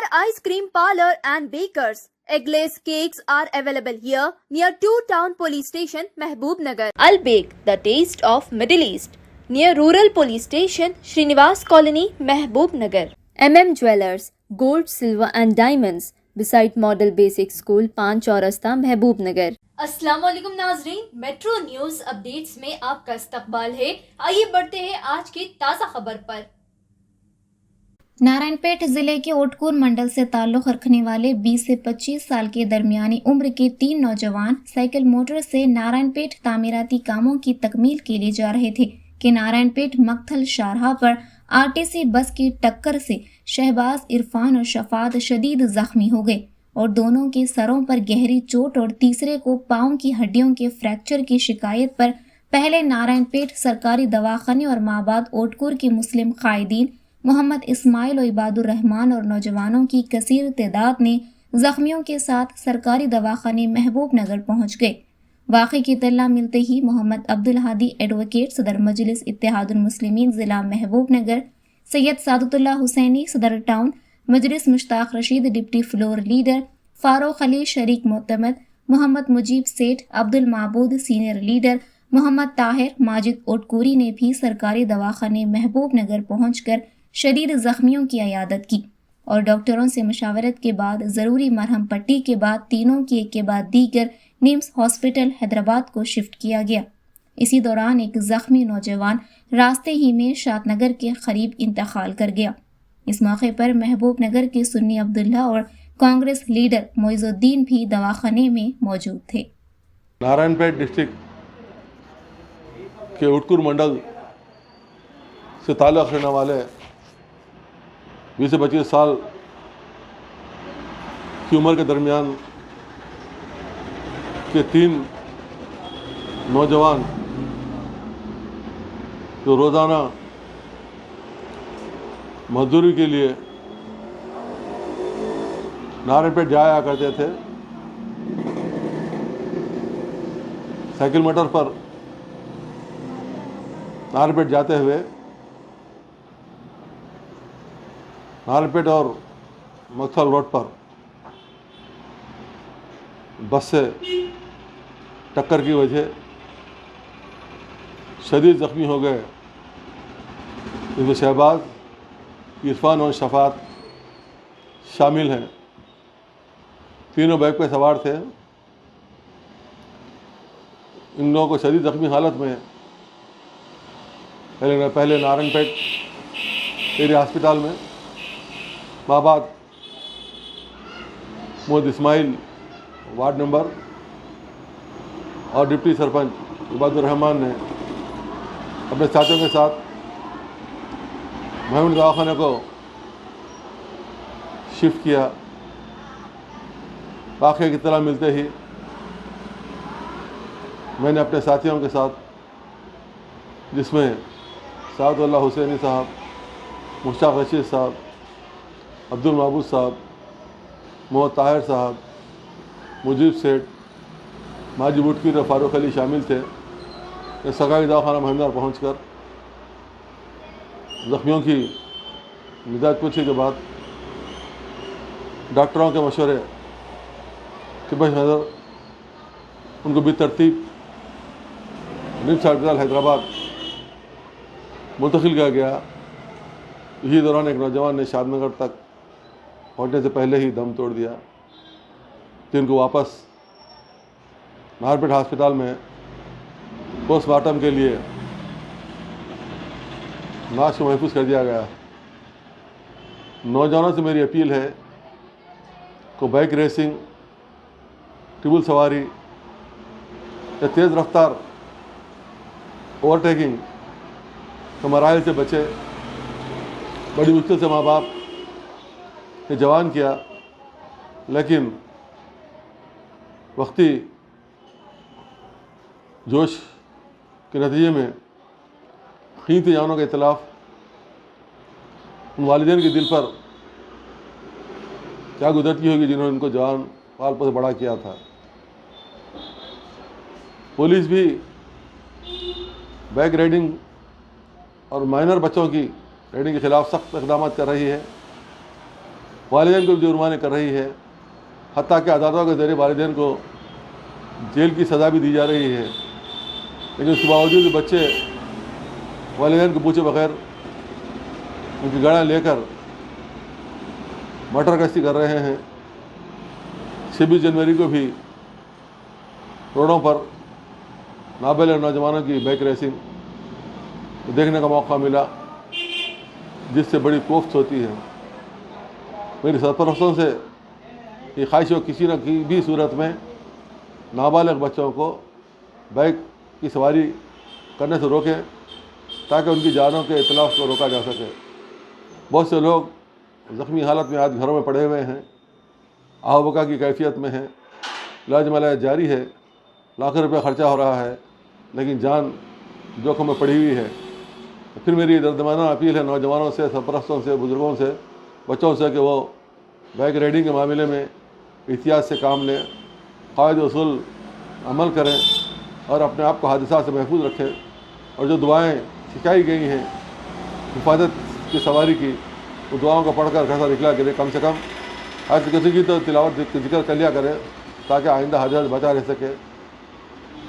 Ice Cream Parlor and Bakers. Eggless cakes are available here near 2 Town Police Station, Mehboob Nagar. Al Bake, the taste of Middle East, near Rural Police Station, Srinivas Colony, Mehboob Nagar. Jewellers, Gold, Silver and Diamonds, beside Model Basic School, पान चौरस्ता, महबूब नगर. अस्सलाम वालेकुम नाजरीन, metro news updates में आपका इस्तकबाल है. आइए बढ़ते हैं आज की ताज़ा खबर पर. नारायणपेट जिले के ओटकूर मंडल से ताल्लुक़ रखने वाले 20 से 25 साल के दरमियानी उम्र के 3 नौजवान साइकिल मोटर से नारायणपेट तामीराती कामों की तकमील के लिए जा रहे थे कि नारायणपेट मक्थल शाहराह पर आरटीसी बस की टक्कर से शहबाज, इरफान और शफात शदीद जख्मी हो गए और दोनों के सरों पर गहरी चोट और तीसरे को पाँव की हड्डियों के फ्रैक्चर की शिकायत पर पहले नारायणपेट सरकारी दवाखाने और माबाद ओटकूर के मुस्लिम कायदीन मोहम्मद इस्माइल और इबादुर रहमान और नौजवानों की कसीर तादाद ने जख्मियों के साथ सरकारी दवाखाने महबूब नगर पहुंच गए. वाक़े की इत्तला मिलते ही मोहम्मद अब्दुल हादी एडवोकेट सदर मजलिस इत्तेहादुल मुस्लिमीन ज़िला महबूब नगर, सैयद सादतुल्लाह हुसैनी सदर टाउन मजलिस, Mushtaq Rashid deputy floor leader, Farooq Ali शरीक मोतमद, मोहम्मद मुजीब सेठ, अब्दुल माबूद सीनियर लीडर, मोहम्मद ताहिर, माजिद ओटकूरी ने भी सरकारी दवाखाने महबूब नगर पहुंचकर शदीद जख्मियों की अयादत की और डॉक्टरों से मशावरत के बाद ज़रूरी मरहम पट्टी के बाद तीनों की एक के बाद दीगर निम्स हॉस्पिटल हैदराबाद को शिफ्ट किया गया. इसी दौरान एक ज़ख्मी नौजवान रास्ते ही में शादनगर के करीब इंतकाल कर गया. इस मौके पर महबूब नगर के सुन्नी अब्दुल्ला और कांग्रेस लीडर मोइजुद्दीन भी दवाखाने में मौजूद थे. नारायणपेट डिस्ट्रिक्ट के ओटकूर मंडल से ताल्लुक़ रखने वाले 20 से 25 साल की उम्र के दरमियान के 3 नौजवान जो रोज़ाना मजदूरी के लिए नारायणपेट जाया करते थे, साइकिल मोटर पर नारायणपेट जाते हुए नारायणपेट और मक्थल रोड पर बस से टक्कर की वजह शदीद ज़ख्मी हो गए. इसमें शहबाज, इरफान और शफात शामिल हैं. तीनों बाइक पर सवार थे. इन लोगों को शदीद ज़ख्मी हालत में पहले नारायणपेट एरिया हॉस्पिटल में माबाद मोहम्मद इस्माइल वार्ड नंबर और डिप्टी सरपंच इबादुर रहमान ने अपने साथियों के साथ महबूब दवाखाने को शिफ्ट किया. वाक़े की इत्तला मिलते ही मैंने अपने साथियों के साथ, जिसमें सादतुल्लाह हुसैनी साहब, मुश्ताक रशीद साहब, अब्दुल माबूद साहब, मोहम्मद ताहिर साहब, मुजीब सेठ, माजिद ओटकूरी और फारूक अली शामिल थे. सरकारी दवाखाना महबूब पहुँच कर ज़ख्मियों की मिजाज पूछने के बाद डॉक्टरों के मशवरे के पेश नज़र उनको बेतरतीब निम्स हॉस्पिटल हैदराबाद मुंतकिल किया गया. इसी दौरान एक नौजवान ने शादनगर तक पहुंचने से पहले ही दम तोड़ दिया. तो इनको वापस नारायणपेट हॉस्पिटल में पोस्टमार्टम के लिए लाश को महफूज कर दिया गया. नौजवानों से मेरी अपील है को बाइक रेसिंग, ट्रिबल सवारी या तेज़ रफ्तार ओवरटेकिंग के मराइल से बचे. बड़ी मुश्किल से माँ बाप ने जवान किया, लेकिन वक्ती जोश के नतीजे में कीमती जानों का इतलाफ़ उन वालिदैन के दिल पर क्या गुजरती होगी जिन्होंने इनको जवान पाल पोस बड़ा किया था. पुलिस भी बाइक राइडिंग और माइनर बच्चों की राइडिंग के खिलाफ सख्त इक़दाम कर रही है. والدین کو بھی جرمانے کر رہی ہے، حتیٰ کہ عدالتوں کے ذریعے والدین کو جیل کی سزا بھی دی جا رہی ہے، لیکن اس کے باوجود بچے والدین کو پوچھے بغیر ان کی گاڑیاں لے کر موٹر گشتی کر رہے ہیں۔ 26 جنوری کو بھی روڈوں پر نابالغ نوجوانوں کی بائک ریسنگ دیکھنے کا موقع ملا، جس سے بڑی کوفت ہوتی ہے۔ میری سرپرستوں سے یہ خواہش ہو کسی نہ کسی بھی صورت میں نابالغ بچوں کو بائک کی سواری کرنے سے روکیں تاکہ ان کی جانوں کے اتلاف کو روکا جا سکے۔ بہت سے لوگ زخمی حالت میں آج گھروں میں پڑے ہوئے ہیں، آہ بکا کی کیفیت میں ہیں، علاج ملاج جاری ہے، لاکھوں روپے خرچہ ہو رہا ہے، لیکن جان جوکھم میں پڑی ہوئی ہے۔ پھر میری دردمانہ اپیل ہے نوجوانوں سے، سرپرستوں سے، بزرگوں سے، بچوں سے کہ وہ بائک رائڈنگ کے معاملے میں احتیاط سے کام لیں، قواعد اصول عمل کریں اور اپنے آپ کو حادثات سے محفوظ رکھیں، اور جو دعائیں سکھائی گئی ہیں حفاظت کی سواری کی، وہ دعاؤں کو پڑھ کر گھر سے نکلا کرے، کم سے کم آج کسی کی تو تلاوت ذکر کر لیا کرے تاکہ آئندہ حادثات بچا رہ سکے۔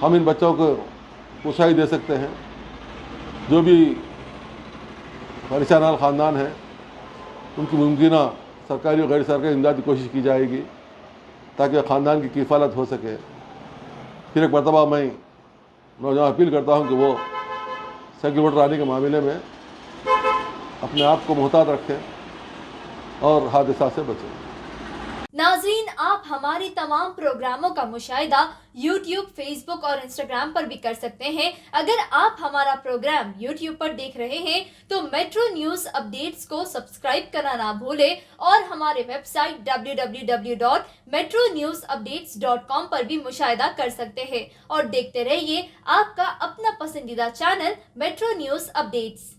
ہم ان بچوں کو پوسائی دے سکتے ہیں، جو بھی پریشان حال خاندان ہیں ان کی ممکنہ سرکاری اور غیر سرکاری امداد کی کوشش کی جائے گی تاکہ خاندان کی کفالت ہو سکے۔ پھر ایک مرتبہ میں نوجوان اپیل کرتا ہوں کہ وہ سائیکل موٹر آنے کے معاملے میں اپنے آپ کو محتاط رکھیں اور حادثات سے بچیں۔ ناظرین، آپ ہمارے تمام پروگراموں کا مشاہدہ یوٹیوب، فیس بک اور انسٹاگرام پر بھی کر سکتے ہیں۔ اگر آپ ہمارا پروگرام یوٹیوب پر دیکھ رہے ہیں تو میٹرو نیوز اپڈیٹس کو سبسکرائب کرنا نہ بھولیں اور ہمارے ویب سائٹ www.metronewsupdates.com پر بھی مشاہدہ کر سکتے ہیں، اور دیکھتے رہیے آپ کا اپنا پسندیدہ چینل میٹرو نیوز اپڈیٹس۔